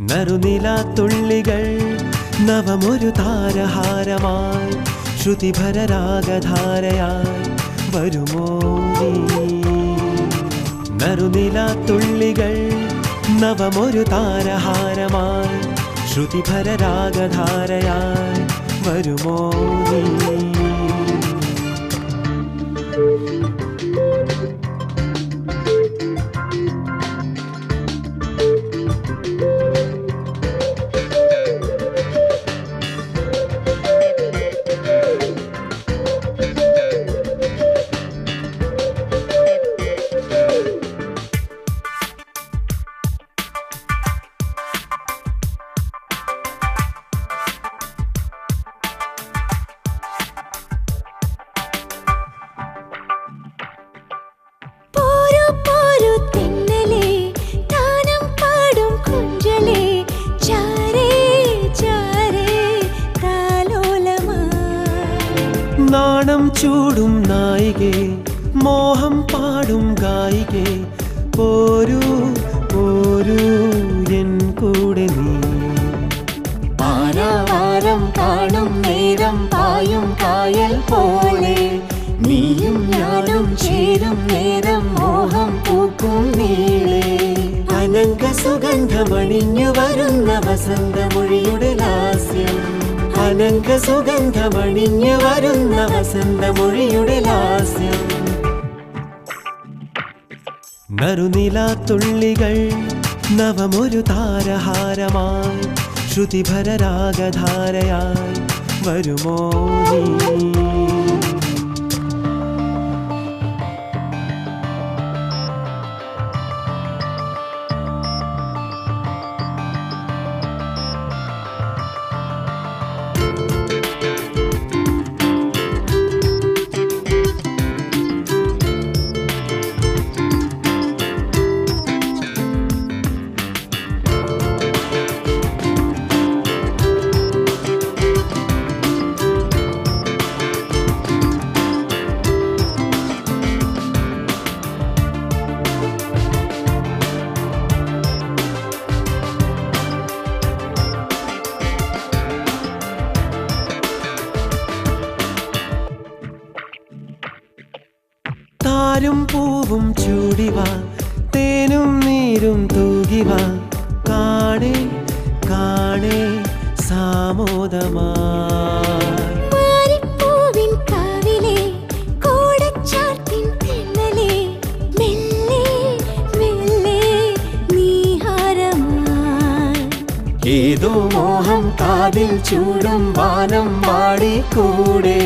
നറുനിലാത്തുള്ളികൾ നവമൊരു താരഹാരമായി ശ്രുതിഭരരാഗധാരയായി വരുമോ നീ? നറുനിലാത്തുള്ളികൾ നവമൊരു താരഹാരമായി ശ്രുതിഭരരാഗധാരയായി വരുമോ നീ? നാണം ചൂടും നായികേ മോഹം പാടും ഗായികേ പോരൂ പോരൂ എൻ കൂടെ നീ. പാരാവാരം കാണും നേരം പായും കായൽ പോലെ നീയും ഞാനും ചേരും നേരം മോഹം പൂക്കും നീളേ. അനങ്ക സുഗന്ധമണിഞ്ഞു വരുന്ന വസന്തമൊഴിയുടെ ലാസ്യം. അനങ്ക സുഗന്ധമണിഞ്ഞു വരുന്ന വസന്തമൊഴിയുടെ ലാസ്യം. നറുനിലാത്തുള്ളികൾ നവമൊരു താരഹാരമായി ശ്രുതിഭരരാഗധാരയായി വരുമോ നീ? താരും പൂവും ചൂടിവാ തേനും നീരും തൂകിവാ കാണേ കാണേ സാമോദമായി. മാരിപ്പൂവിൻ കാവിലെ കോടച്ചാർത്തിൻ തെന്നലെ മെല്ലെ മെല്ലെ നീഹാരമായി. ഏതോ മോഹം കാതിൽ ചൂടും വാനം പാടിക്കൂടെ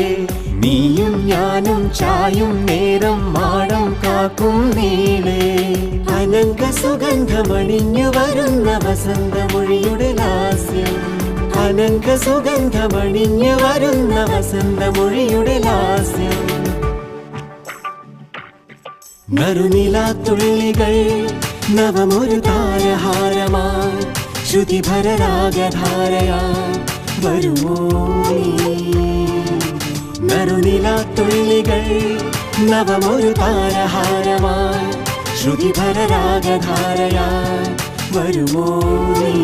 നീയും ഞാനും ചായും നേരം മാടം കാക്കും നീളേ. അനങ്ക സുഗന്ധമണിഞ്ഞു വരുന്ന വസന്തമൊഴിയുടെ ലാസ്യം. അനങ്ക സുഗന്ധമണിഞ്ഞു വരുന്ന വസന്തമൊഴിയുടെ ലാസ്യം. നറുനിലാത്തുള്ളികൾ നവമൊരു താരഹാരമായി ശ്രുതിഭരരാഗധാരയായി വരുമോ നീ? നറുനിലാത്തുള്ളികൾ നവമൊരു താരഹാരമായി ശ്രുതിഭരരാഗധാരയായി വരുമോ നീ?